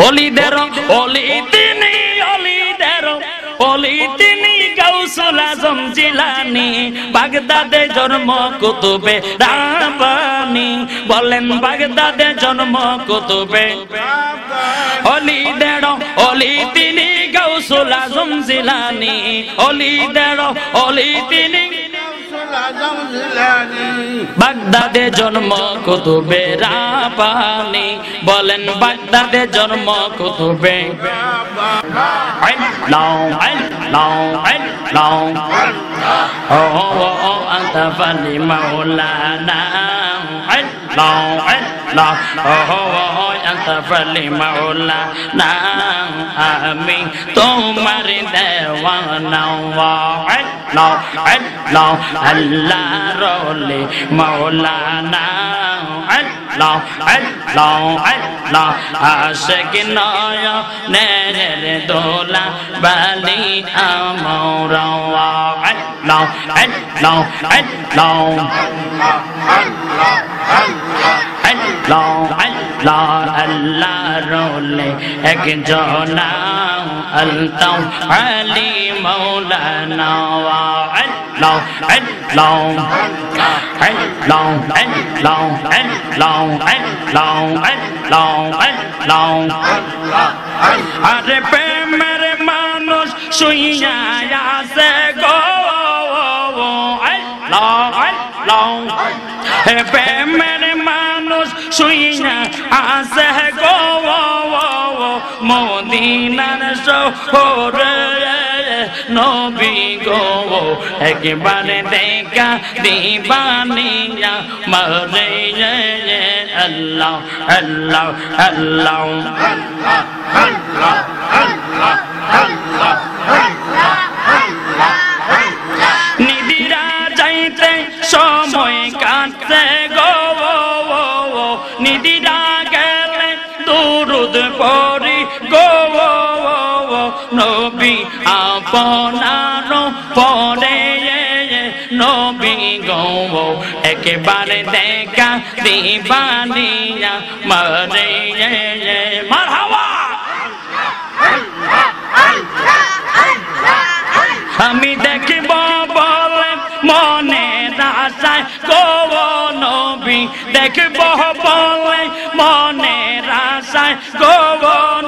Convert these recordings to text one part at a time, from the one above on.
অলিদের অলি তিনি, অলিদের অলি তিনি, গাউসুল আজম জিলানী, বাগদাদে জন্ম কুতুবে রাব্বানী। বলেন বাগদাদে জন্ম কুতুবে অলিদের অলি তিনি, গাউসুল আজম জিলানী, অলিদের অলি তিনি, বাগদাদে জন্ম কুতুবে রাব্বানী। বলেন বাগদাদে জন্ম কুতুবে আল্লাহ আল্লাহ আল্লাহ। ও আনতা ফালি মাওলানা আল্লাহ আল্লাহ। ও আনতা ফালি মাওলানা, আমি তোমার দেওয়ানা। আল্লাহ আল্লাহ আল্লাহ রলে মাওলানা আল্লাহ আল্লাহ আল্লাহ। আশিক নয়নের দোলা বালি আমরা আল্লাহ আল্লাহ আল্লাহ আল্লাহ আল্লাহ আল্লাহ রলে একজনা আলতাও আলী মাওলানা আল্লাহ আল্লাহ আল্লাহ আল্লাহ আল্লাহ আল্লাহ আল্লাহ আল্লাহ। আরে প্রেমের মানুষ শুইয়া আছে গো আল্লাহ আল্লাহ। প্রেমের মানুষ শুইয়া আছে গো মদিনার শহরে নবী গো, একবার দেখা দিবানিয়া মরে। আল্লাহ আল্লাহ আল্লাহ আল্লাহ আল্লাহ। নিদিরা যাইতে সময় কাটছে গো, নিদিরা গেলে দুরুদ পড়ি গো নবী আপনার পরে নবী গো, একবারে দেখা দিবানিয়া মরে। মারহাবা। আমি দেখিব বলে মনে আশায় গো নবী, দেখিব বলে মনে আশায় গো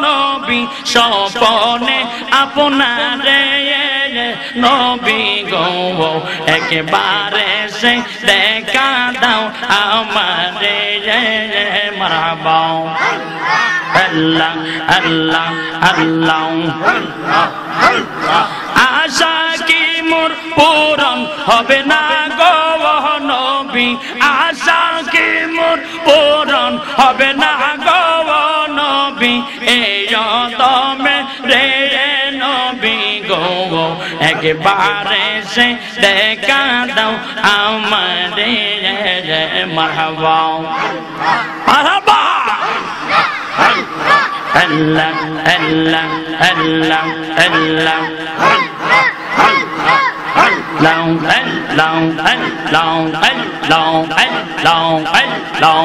নবী, স্বপনে আপনারে নবী গো, একবারে সে দেখা দাও আমারে। মারহাবা। আল্লাহ আল্লাহ আল্লাহ। আশা কি মোর পূরণ হবে না গো নবী, আশা কি মোর পূরণ হবে না গো নবী, এই দমে রে নবী গো, একবারে সে দেখা দাও আমারে। মারহাবা মারহাবা। আল্লাহ আল্লাহ আল্লাহ আল্লাহ আল্লাহ আল্লাহ আল্লাহ আল্লাহ আল্লাহ আল্লাহ।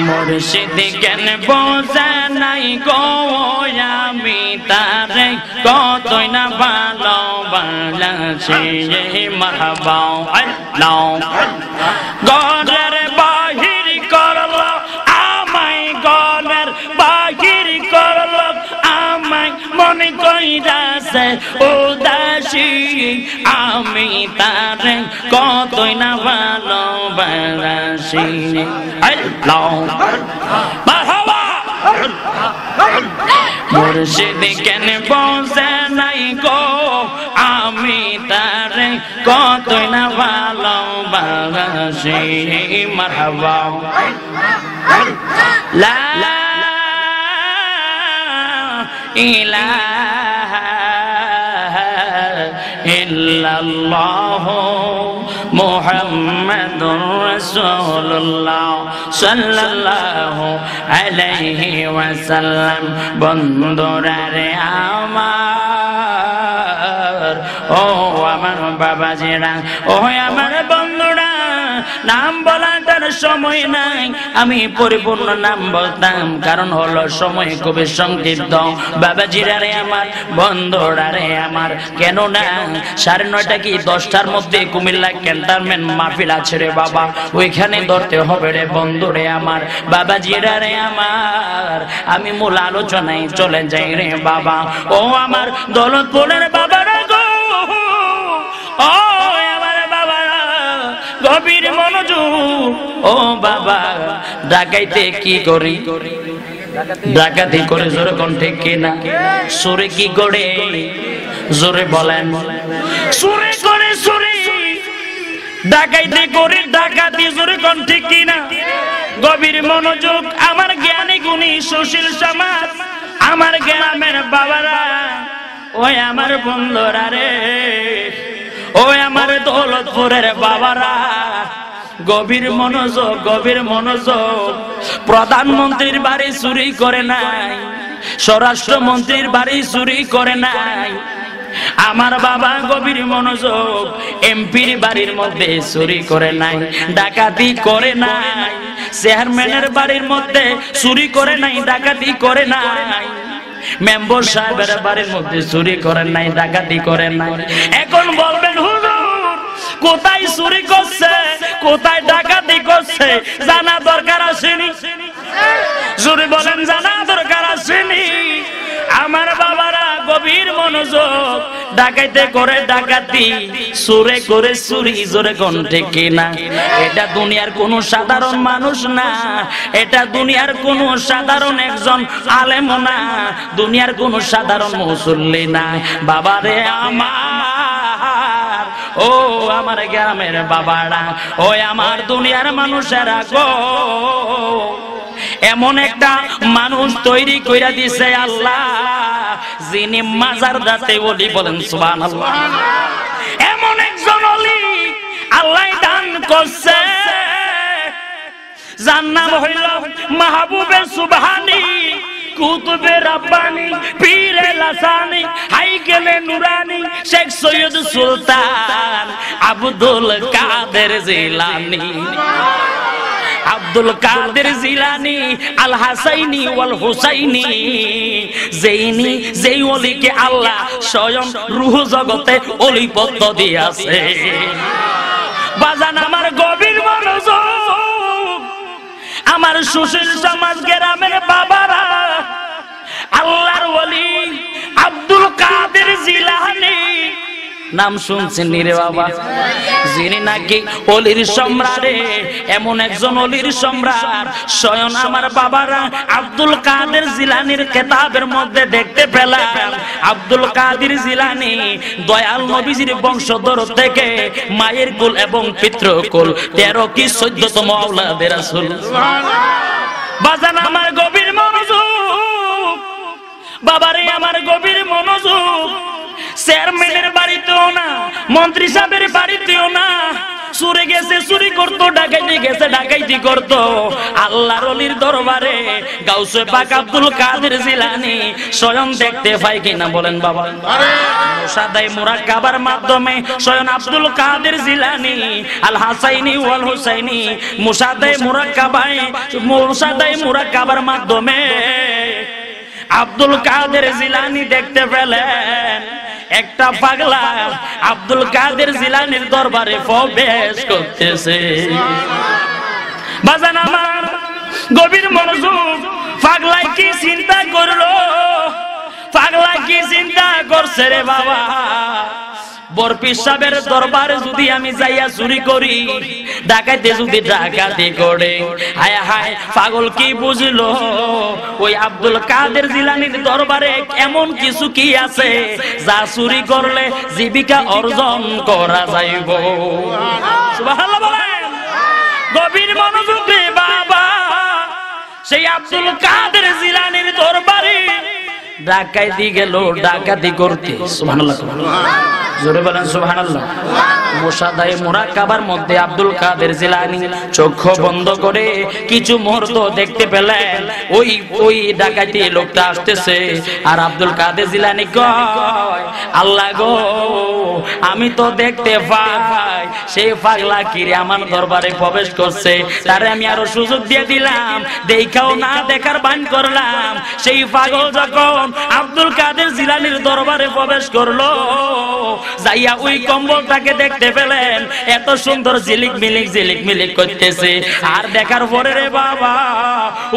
মুর্শিদ জ্ঞান বোঝা নাই গো, আমি তারে কতই না ভালোবাসি। মারহাবা আল্লাহ। গরের বাহির করল আমায়, গরের বাহির করল আমায়, মনে কইরাছে উদাসী, আমি তারে কতই না ভালোবাসি। আল্লাহ মারহাবা। মুর্শিদ কেন বোঝে নাই গো, আমি তারে কতই না ভালোবাসি। মারহাবা। লা ইলাহা ইল্লাল্লাহ মুহাম্মাদুর রাসূলুল্লাহ সাল্লাল্লাহু আলাইহি ওয়াসাল্লাম। বন্ধুরা রে আমার, ও আমার বাবাজিরা, ও আমার বন্ধুরা, নাম বলার সময় নাই, আমি পরিপূর্ণ নাম বলতাম, কারণ হলো সময় খুবই সংক্ষিপ্ত। বাবাজিরা রে আমার, বন্ধুরা রে আমার, কেন না 9:30 কি 10টার মধ্যে কুমিল্লা ক্যান্টনমেন্ট মাহফিল আছে রে বাবা, ওইখানে ধরতে হবে রে বন্ধুরে আমার, বাবাজিরা রে আমার। আমি মূল আলোচনায় চলে যাই রে বাবা। ও আমার দৌলতপুরের বাবারা গো, ও আমার বাবারা, গভীর মনোযোগ। ও বাবা, ডাকাইতে কি করি? ডাকাতি করে জোরে কণ্ঠে কিনা? সুরে কি করে? জোরে বলেন। সুরে করে, সুরে ডাকাইতে করে, ডাকাতি জোরে কণ্ঠে কিনা? গভীর মনোযোগ আমার জ্ঞানী গুণী সুশীল সমাজ, আমার গ্রামের বাবারা, ওই আমার বন্ধুরা রে, ওই আমার দৌলতপুরের বাবারা, গভীর মনোযোগ, গভীর মনোযোগ। প্রধানমন্ত্রীর বাড়ি চুরি করে নাই, স্বরাষ্ট্রমন্ত্রীর বাড়ি চুরি করে নাই, আমার বাবা গভীর মনোযোগ, এমপির বাড়ির মধ্যে চুরি করে নাই, ডাকাতি করে নাই, চেয়ারম্যানের বাড়ির মধ্যে চুরি করে নাই, ডাকাতি করে নাই, মেম্বার সাহেবের বাড়ির মধ্যে চুরি করে নাই, ডাকাতি করে নাই। এখন বলবেন হুজুর কোথায় চুরি করছে, কোথায় ডাকাতি করছে, জানা দরকার আসেনি? জোরে বলেন, জানা দরকার আসেনি? আমার বাবারা গভীর মনোযোগ, ডাকাইতে করে ডাকাতি, সুরে করে চুরি, জোরে কণ্ঠে কিনা? এটা দুনিয়ার কোন সাধারণ মানুষ না, এটা দুনিয়ার কোন সাধারণ একজন আলেম না, দুনিয়ার কোন সাধারণ মুসল্লি না। বাবারে আমার, ও আমার গ্রামের বাবারা, ওই আমার দুনিয়ার মানুষেরা গো, এমন একটা মানুষ তৈরি কইরা দিছে আল্লাহ, যিনি মাজার দাতে ওলি, বলেন সুবহানাল্লাহ। এমন একজন ওলি আল্লাহ দান করছে, যার নাম হইল মাহবুবে সুবহানি, কুতুবে রাব্বানি, পীরে লাসানি, হাইকেলে নুরানি, শেখ সৈয়দ সুলতান আব্দুল কাদের জিলানী, আব্দুল কাদের জিলানী, আল হাসাইনি ওয়াল হুসাইনি, যেইনি যেই ওলিকে আল্লাহ স্বয়ং রূহ জগতে ওলিপত্র দিয়েছে। বাজান আমার গভীর মনোযোগ, আমার সুশীল সমাজ গ্রামের বাবারা, আল্লাহর ওলি আব্দুল কাদের জিলানী নাম শুনছেন রে বাবা? যিনি নাকি অলির সম্রাট, এমন একজন অলির সম্রাট স্বয়ং আমার বাবারা আব্দুল কাদের জিলানির কিতাবের মধ্যে দেখতে পেলাম। আব্দুল কাদের জিলানি দয়াল নবীজির বংশধর থেকে মায়ের কুল এবং পিতৃকুল 13 কি 14তম আওলাদে রাসূল। বাজান আমার গভীর মনোযোগ, বাবারে আমার গভীর মনোযোগ। চেয়ারম্যানের বাড়িতেও না, মন্ত্রী সাহেবের বাড়িতেও না, চুরে গেছে চুরি করতো, ডাকাইতে গেছে ডাকাইতি করতো। আল্লাহর ওলির দরবারে গাউসে পাক আব্দুল কাদের জিলানী স্বয়ং দেখতে পাই কিনা বলেন বাবা? মুসাদায়ে মুরাক্কাবার মাধ্যমে স্বয়ং আব্দুল কাদের জিলানী আল হাসাইনি ওয়াল হুসাইনি মুসাদায়ে মুরাক্কাবার মাধ্যমে আব্দুল কাদের জিলানী দেখতে পেলেন। একটা পাগলা আব্দুল কাদের জিলানীর দরবারে প্রবেশ করতেছে। বাজান আমার গভীর মনোযোগ, পাগলাই কি চিন্তা করলো, পাগলা কি চিন্তা করছে রে বাবা? বরপীর সাহেবের দরবারে যদি আমি যাইয়া চুরি করি, ডাকাইতে যদি ডাকাতি করে, হায় হায় পাগল কি বুঝলো ওই আব্দুল কাদের জিলানীর দরবারে এমন কিছু কি আছে যা চুরি করলে জীবিকা অর্জন করা যাইব। সুবহানাল্লাহ বলেন। গভীর মনোযোগ রে বাবা, সেই আব্দুল কাদের জিলানীর দরবারে ডাকাইতি গেল ডাকাতি করতে। সুবহানাল্লাহ, জোরে বলেন সুবহানাল্লাহ। মুশাহাদায়ে মুরাক্কাবার মধ্যে আব্দুল কাদের জিলানী চক্ষু বন্ধ করে কিছু মুহূর্ত দেখতে পেলেন ওই ডাকাতি লোকটা আসতেছে আর আব্দুল কাদের জিলানী কয় আল্লাহ গো আমি তো দেখতে পাই সেই পাগলা কিরে আমার দরবারে প্রবেশ করছে তারে আমি আরো সুযোগ দিয়ে দিলাম দেখাও না দেখার বান করলাম সেই পাগল যখন আব্দুল কাদের জিলানীর দরবারে প্রবেশ করলো যাইয়া ওই কম্বলটাকে দেখতে পেলেন এত সুন্দর ঝিলিক মিলিক করতেছে আর দেখার পরে রে বাবা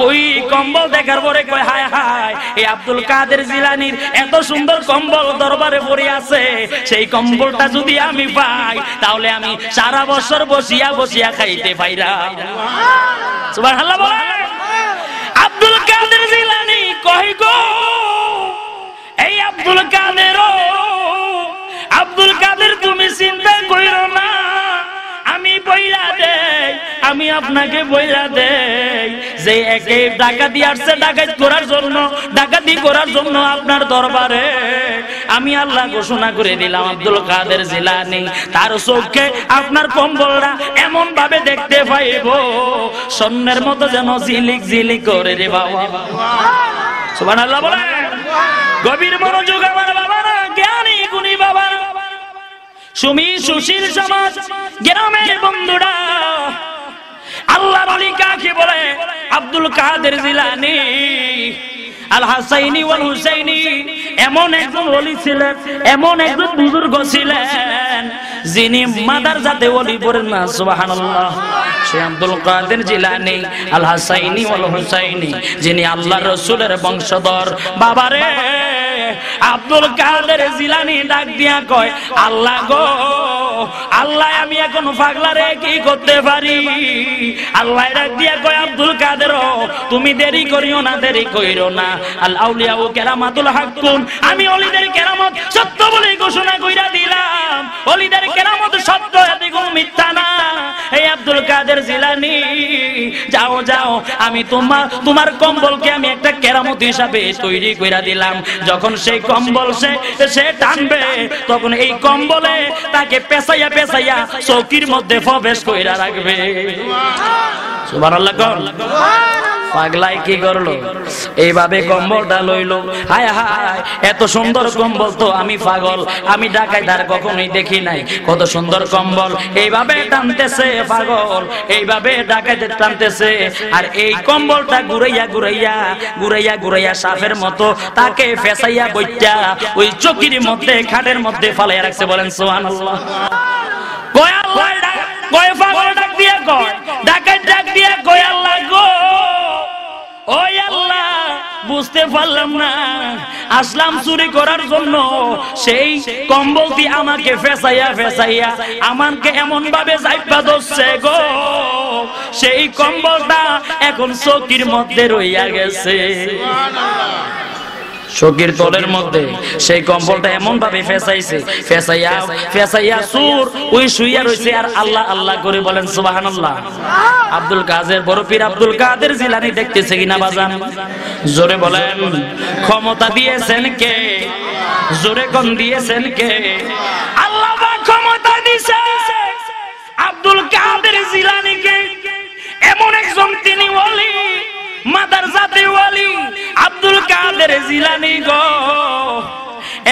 ওই কম্বল দেখার পরে কয় হায় হায় এই আব্দুল কাদের জিলানীর এত সুন্দর কম্বল দরবারে পড়ে আছে সেই কম্বলটা যদি আমি পাই তাহলে আমি সারা বছর বসিয়া খাইতে পাইরা সুবহানাল্লাহ বলেন আব্দুল কাদের জিলানী কয় গো এই আব্দুল কাদের তুমি চিন্তা কইরো না আমি বইলা দেই আমি আপনাকে বইলা দেই যে একে ডাকাতি আসছে ডাকাতি করার জন্য আপনার দরবারে আমি আল্লাহ ঘোষণা করে দিলাম আব্দুল কাদের জিলানী তার চোখে আপনার কম্বলটা এমন ভাবে দেখতে পাইব স্বর্ণের মতো যেন ঝিলিক করে রে বাবা সুবহানাল্লাহ বলেন গভীর মনোযোগ আমার বাবারা জ্ঞানী গুণী বাবারা সুশীল সমাজ গ্রামের বন্ধুরা আল্লাহর ওলি কাকে বলে আব্দুল কাদের জিলানী আল হাসাইনি ওয়াল হুসাইনি এমন একজন ওলি ছিলেন এমন একজন বুজুর্গ ছিলেন যিনি মাদারজাতে ওলি পড়েন না সুবহানাল্লাহ সে আব্দুল কাদের জিলানী আল হাসাইনি ওয়াল হুসাইনি যিনি আল্লাহর রাসূলের বংশধর বাবারে আব্দুল কাদের জিলানী ডাক দিয়া কয় আল্লাহ গো আল্লাহ আমি এখন পাগলারে কি করতে পারি আল্লাহ ডাক দিয়া কয় আব্দুল কাদের তুমি দেরি করিও না আল আউলিয়া ও কেরামাতুল হাক্কুন আমি ওলিদের কেরামত সত্য বলে ঘোষণা কইরা দিলাম ওলিদের কেরামত সত্য এতে কোনো মিথ্যা না এই আব্দুল কাদের জিলানী যাও আমি তোমার কম্বলকে আমি একটা কেরামত হিসাবে তৈরি কইরা দিলাম যখন সেই কম্বল সে টানবে তখন এই কম্বলে তাকে পেছাইয়া চৌকির মধ্যে প্রবেশ কইরা রাখবে সুবহানাল্লাহ পাগলাই কি করলো এইভাবে কম্বলটা লইলো হায় হায় এত সুন্দর কম্বল তো আমি পাগল আমি ডাকাইত আর কখনোই দেখি নাই কত সুন্দর কম্বল এইভাবে টানতেছে পাগল এইভাবে ডাকাইতে টানতেছে আর এই কম্বলটা ঘুরাইয়া সাপের মতো তাকে ফেসাইয়া বইটা ওই চকির মধ্যে খাটের মধ্যে ফালাইয়া রাখছে বলেন সুবহানাল্লাহ কয় আল্লাহ কয় পাগল ডাক দিয়া কয় ডাকাইত ডাক দিয়া কয় আল্লাহ গো ওই আল্লাহ বুঝতে পারলাম না আসলাম চুরি করার জন্য সেই কম্বলটি আমাকে ফেসাইয়া আমাকে এমন ভাবে যাইপা ধরছে গো সেই কম্বলটা এখন চকির মধ্যে রইয়া গেছে চকির তলের মধ্যে সেই কম্বলটা এমন ভাবে ফেসাইয়া সুর ওই শুইয়া রইছে আর আল্লাহ আল্লাহ করে বলেন সুবহানাল্লাহ আব্দুল কাদের বড় পীর আব্দুল কাদের জিলানী দেখতেছে কিনা বাজান জোরে বলেন ক্ষমতা দিয়েছেন কে জোরে কোন দিয়েছেন কে আল্লাহ পাক ক্ষমতা দিয়েছে আব্দুল কাদের জিলানীকে এমন একজন তিনি ওলি মাদারজাতে ওলি আব্দুল কাদের জিলানী গো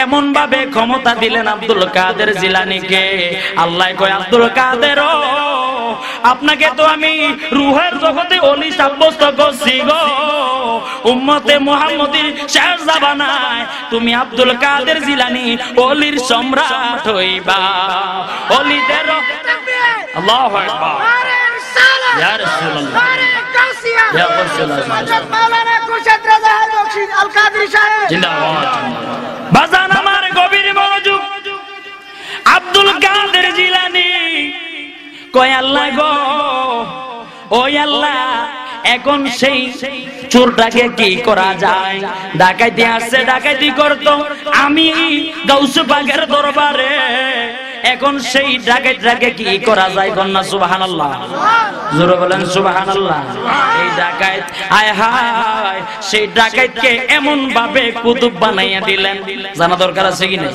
এমন ভাবে ক্ষমতা দিলেন আব্দুল কাদের জিলানীকে আল্লাহ কয় আব্দুল কাদের আপনাকে তো আমি রূহের জগতে ওলি সাব্যস্ত করছি গো উম্মতে মুহাম্মদীর শেষ জামানায় তুমি আব্দুল কাদের জিলানী ওলির সম্রাট হইবা ওলিদের আল্লাহু আকবার ইয়া রাসূলুল্লাহ ইয়া রাসূলুল্লাহ মাওলানা খুরশেদ রাজা বখশিশ আল কাদরি সাহেব জিন্দাবাদ বাজান আমার গভীর মনোযোগ আব্দুল কাদের জিলানী কয় আল্লাহ গো ওই আল্লাহ এখন সেই চোরটাকে কি করা যায় ডাকাইতে আসছে ডাকাইতি করতো আমি গাউস পাকের দরবারে এখন সেই ডাকাইতটাকে কি করা যায় কন্যা সুবহানাল্লাহ জোরে বলেন সুবহানাল্লাহ এই ডাকাইত হায় হায় সেই ডাকাইতকে এমন ভাবে কুতুব বানাইয়া দিলেন জানা দরকার আছে কি না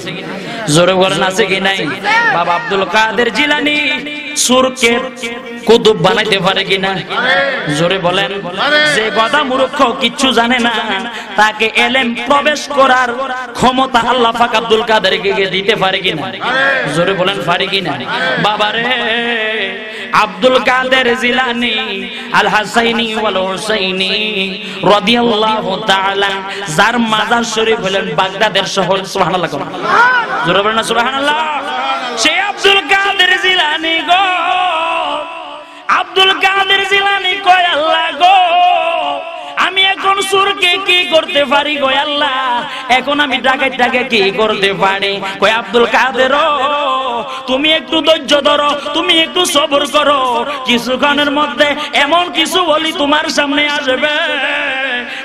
জোরে বলেন আছে কি নাই? বাবা আব্দুল কাদের জিলানী সুরকে কুতুব বানাইতে পারে কিনা? জোরে বলেন। যে গদা মূর্খ কিচ্ছু জানে না, তাকে এলেম প্রবেশ করার ক্ষমতা আল্লাহ পাক আব্দুল কাদেরকে দিতে পারে কিনা? জোরে বলেন পারে কিনা? বাবারে আব্দুল কাদের জিলানী আল হাসাইনি ওয়াল হুসাইনি রাদিয়াল্লাহু তাআলা, যার মাজার শরীফ হলেন বাগদাদের শহর। সুবহানাল্লাহ, জোরে বলেন না সুবহানাল্লাহ। সেই আব্দুল কাদের জিলানী গো, আব্দুল কাদের জিলানী কয় আল্লাহ গো, আমি এখন সুরকে কি করতে পারি গো আল্লাহ, এখন আমি ডাকে কি করতে পারি? কয় আব্দুল কাদের তুমি একটু ধৈর্য ধরো, তুমি একটু সবর করো, কিছুক্ষণের মধ্যে এমন কিছু বলি তোমার সামনে আসবে,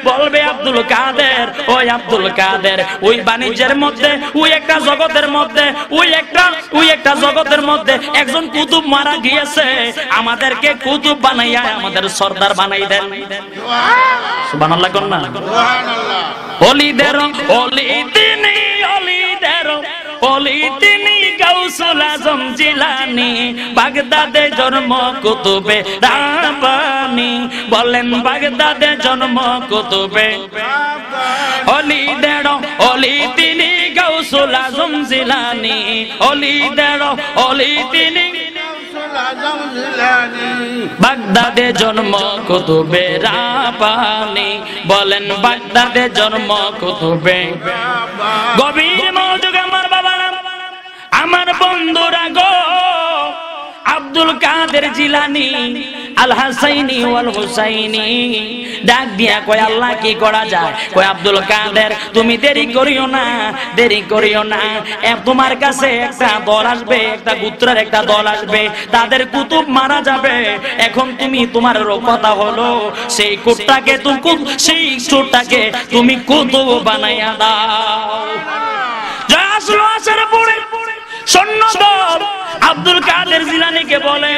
বলবে আব্দুল কাদের, ওই আব্দুল কাদের ওই বাণিজ্যের মধ্যে, ওই একটা জগতের মধ্যে, ওই একটা জগতের মধ্যে একজন কুতুব মারা গিয়েছে, আমাদেরকে কুতুব বানাইয়া আমাদের সর্দার বানাই দেন। সুবহানাল্লাহ কোন না? সুবহানাল্লাহ। ওলিদের ওলি তিনি, ওলিদের ওলি তিনি, গাউসুল আজম জিলানী, বাগদাদে জন্ম কুতুবে রাব্বানী। বলেন বাগদাদে জন্ম কুতুবে ওলিদের ওলি তিনি, গাউসুল আজম জিলানী, ওলিদের ওলি তিনি, বাগদাদে জন্ম কুতুবে রাব্বানী। বলেন বাগদাদে জন্ম কুতুবে। গভীর মনোযোগ আমার বাবারা, আমার বন্ধুরা গো, আব্দুল কাদের জিলানী আল হাসাইনি ওয়াল হুসাইনি ডাক দিয়া কয় আল্লাহ কি করা যায়? কয় আব্দুল কাদের তুমি দেরি করিও না, দেরি করিও না, তোমার কাছে একটা দল আসবে, একটা গোত্রের একটা দল আসবে, তাদের কুতুব মারা যাবে, এখন তুমি তোমার কথা হলো সেই কুটটাকে তুমি কুতুব বানাইয়া দাও। জয় আসলো আসার পরে সৈন্যদল আব্দুল কাদের জিলানীকে বলে,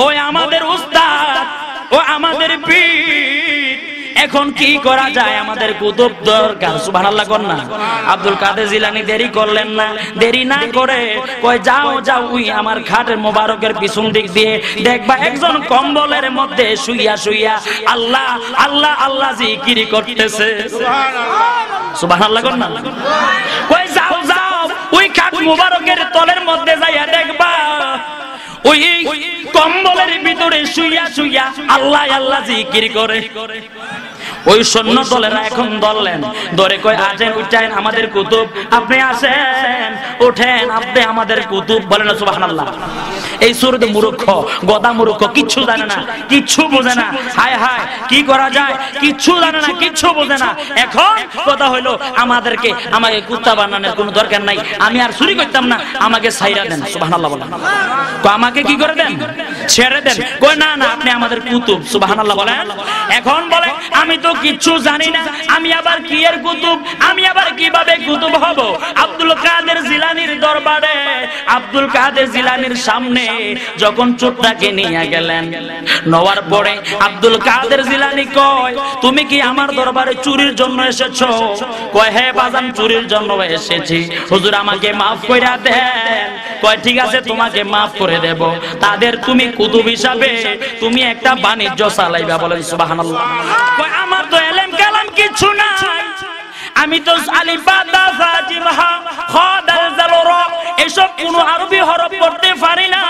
ওই আমাদের উস্তাদ, ও আমাদের পীর, এখন কি করা যায়? আমাদের কুতুব দরকার। সুবহানাল্লাহ কোন না? আব্দুল কাদের জিলানী দেরি করলেন না, দেরি না করে কয় যাও যাও, ওই আমার খাটের মোবারকের পিছন দিক দিয়ে দেখবা একজন কম্বলের মধ্যে শুইয়া শুইয়া আল্লাহ আল্লাহ আল্লাহ জিকির করতেছে। সুবহানাল্লাহ কোন না? কয় যাও যাও, ওই খাট মোবারকের তলের মধ্যে যাইয়া দেখবা ওই কম্বলের ভিতরে শুইয়া শুইয়া আল্লাহ আল্লাহ জিকির করে। ওই সৈন্য দলেরা এখন দললেন, ধরে কয় আসেন উঠেন আমাদের কুতুব, আপনি আসেন ওঠেন, আপনি আমাদের কুতুব। বলেন না সুবহানাল্লাহ। এই সুরতে মূর্খ, গদা মূর্খ, কিচ্ছু জানে না, কিচ্ছু বোঝে না, হায় হায় কি করা যায়, কিচ্ছু জানে না, কিচ্ছু বোঝে না। এখন কথা হইলো আমাকে কুত্তা বানানোর কোনো দরকার নাই, আমি আর চুরি করতাম না, আমাকে ছাইরা দেন। সুবহানাল্লাহ বলেন। আমাকে কি করে দেন? ছেড়ে দেন। কয় না না, আপনি আমাদের কুতুব। সুবহানাল্লাহ বলেন। এখন বলে আমি তো কিচ্ছু জানি না, আমি আবার কি এর কুতুব, আমি আবার কিভাবে কুতুব হব? আব্দুল কাদের জিলানীর দরবারে, আব্দুল কাদের জিলানীর সামনে যখন চোরটাকে নিয়ে গেলেন, নেওয়ার পরে আব্দুল কাদের জিলানী কয় তুমি কি আমার দরবারে চুরির জন্য এসেছো? কয় হ্যাঁ বাজান, চুরির জন্য এসেছি, হুজুর আমাকে মাফ কইরা দেন। কয় ঠিক আছে তোমাকে মাফ করে দেব, তাদের তুমি কুতুব হিসাবে তুমি একটা বাণিজ্য চালাইবা। বলেন সুবহানাল্লাহ। কয় আমার তো এলেম কালাম কিছু নাই, আমি তো আলিফ বা তা সা জিম হা খ দাল জাল র এসব কোন আরবি হরফ পড়তে পারি না,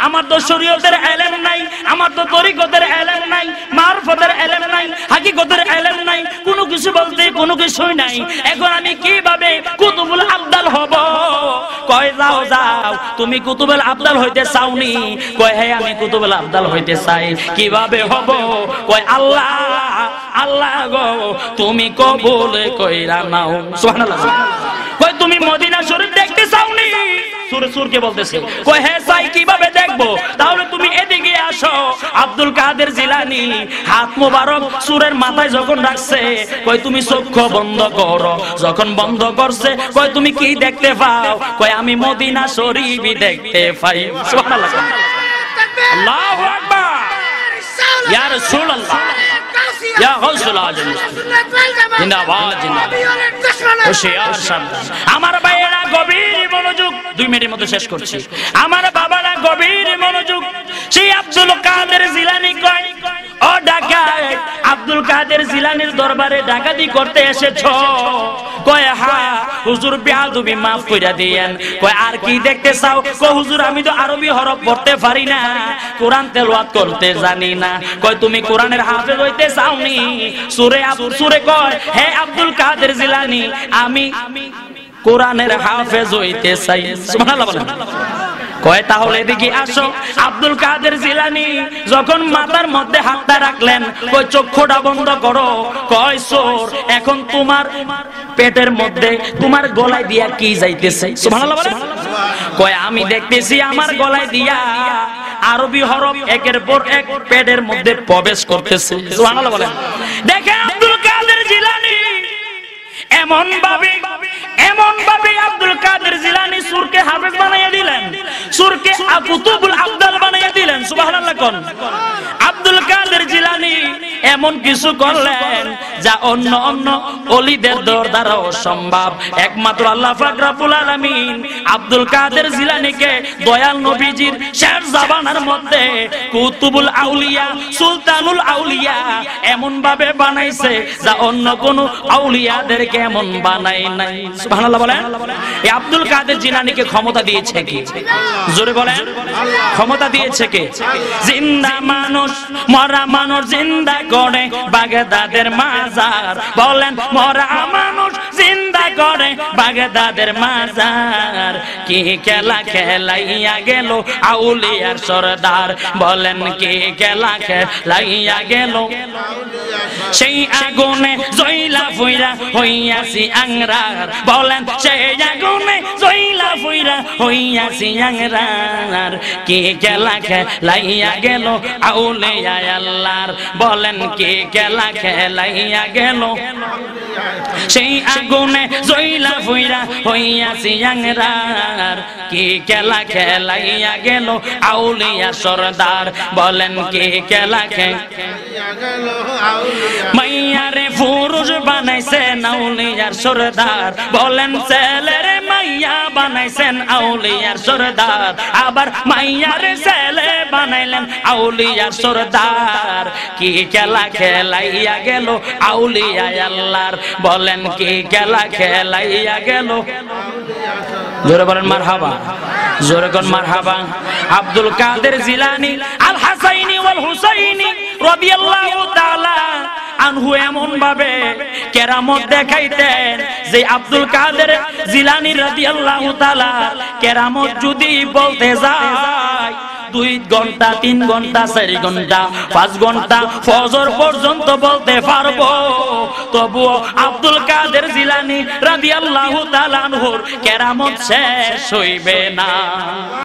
আমার তো শরীয়তের ইলম নাই, আমার তো তরিকতের ইলম নাই, মারফতের ইলম নাই, হাকিকতের ইলম নাই, কোনো কিছু বলতে কোনো কিছুই নাই, এখন আমি কিভাবে কুতুবুল আবদাল হব? কয় যাও যাও, তুমি কুতুবুল আবদাল হইতে চাওনি? কয় হ্যাঁ আমি কুতুবুল আবদাল হইতে চাই, কিভাবে হব? কয় আল্লাহ আল্লাহ গো তুমি কবুল কইরা নাও। সুবহানাল্লাহ। কয় তুমি মদিনা শরীফ দেখতে চাওনি? সুরকে বলতেছে, কয় হ্যাঁ চাই, কিভাবে দেখবো? তাহলে তুমি এদিকে আসো। আব্দুল কাদের জিলানী হাত মোবারক সুরের মাথায় যখন রাখছে, কয় তুমি চোখ বন্ধ করো। যখন বন্ধ করছে, কয় তুমি কি দেখতে পাও? কয় আমি মদিনা শরীফই দেখতে পাই। সুবহানাল্লাহ। আল্লাহু আকবার। ইয়া রাসূলুল্লাহ। ইয়া গাউসুল আজম জিন্দাবাদ জিন্দাবাদ। হুশিয়ার সাবধান আমার ভাইয়েরা, গভীর মনোযোগ, 2 মিনিটের মধ্যে শেষ করছি। আমার বাবারা গভীর মনোযোগ। সেই আব্দুল কাদের জিলানী কয়, ও ডাকাত, আব্দুল কাদের জিলানীর দরবারে ডাকাতি করতে এসেছো? কয় হ্যাঁ হুজুর, বেয়াদবি মাফ কইরা দিয়েন। কয় আর কি দেখতে চাও? কয় হুজুর আমি তো আরবি হরফ পড়তে পারি না, কোরআন তেলাওয়াত করতে জানি না। কয় তুমি কোরআনের হাফেজ হইতে চাওনি? সুরে কয় হে আব্দুল কাদের জিলানী, আমি কোরআনের হাফেজ হইতে চাই। সুবহানাল্লাহ বলেন। কয় তাহলে এদিকে আসো। আব্দুল কাদের জিলানী যখন মাথার মধ্যে হাতটা রাখলেন, কয় চক্ষুটা বন্ধ করো। কয় সোর, এখন তোমার পেটের মধ্যে তোমার গলায় দিয়া কি যাইতেছে? সুবহানাল্লাহ বলেন। কয় আমি দেখতেছি আমার গলায় দিয়া আরবি হরফ একের পর এক পেটের মধ্যে প্রবেশ করতেছে। সুবহানাল্লাহ বলেন। দেখেন আব্দুল কাদের জিলানী এমন ভাবে আব্দুল কাদের জিলানী সুরকে হাফেজ বানাইয়া দিলেন, সুরকে কুতুবুল আফদাল বানাইয়া দিলেন। সুবহানাল্লাহ কোন আব্দুল কাদের জিলানী এমন কিছু করলেন যা অন্য ওলিদের দ্বারা অসম্ভব। একমাত্র আল্লাহ পাক রব্বুল আলামিন আব্দুল কাদের জিলানীকে দয়াল নবীজির শের জামানার মধ্যে কুতুবুল আউলিয়া, সুলতানুল আউলিয়া এমন ভাবে বানাইছে যা অন্য কোন আউলিয়াদেরকে এমন বানাই নাই। সুবহানাল্লাহ বলেন। এই আব্দুল কাদের জিলানীকে ক্ষমতা দিয়েছে কে? জোরে বলেন। ক্ষমতা দিয়েছে কে? জিন্দা মানুষ মরা মানুষ জিন্দা করে বাগদাদের মাজার। বলেন মরা মানুষ জিন্দা করে বাগদাদের মাজার। কি খেলা খেলাইয়া গেল আউলিয়ার সরদার। বলেন কি খেলা খেলাইয়া গেল। সেই আগুনে জয়লা ফুইরা হইয়াছি আংরার। বলেন সেই আগুনে জয়লা ফুইরা হইয়াছি আংরার। কি খেলা খেলাইয়া গেল আউলিয়া আল্লাহর। বলেন কি খেলা খেলাইয়া গেল। সেই আগুনে জয়লা ফুইরা হইয়াছি আংরার। কি খেলা খেলাইয়া গেল আউলিয়া সরদার। বলেন কি খেলা খেলাইয়া গেল। মাইয়ারে পুরুষ বানাইছেন আউলিয়ার সরদার। বলেন ছেলেরে মাইয়া বানাইছেন আউলিয়ার সরদার। আবার মাইয়ারে ছেলে বানাইলেন আউলিয়ার সরদার। কি খেলা খেলাইয়া গেল আউলিয়া আল্লাহর। বলেন কি খেলা খেলাইয়া গেল। জোরে বলেন মারহাবা, জোরে কোন মারহাবা। আব্দুল কাদের জিলানী আল হাসাইনি ওয়াল হুসাইনি রাদিয়াল্লাহু তাআলা আনহু এমন ভাবে কেরামত দেখাইতেন যে আব্দুল কাদের জিলানী রাদিয়াল্লাহু তাআলা কেরামত যদি বলতে যায় 2 ঘন্টা 3 ঘন্টা 4 ঘন্টা 5 ঘন্টা ফজর পর্যন্ত বলতে পারবো, তবুও আব্দুল কাদের জিলানী রাদিয়াল্লাহু তাআলা আনহুর কেরামত শেষ হইবে না।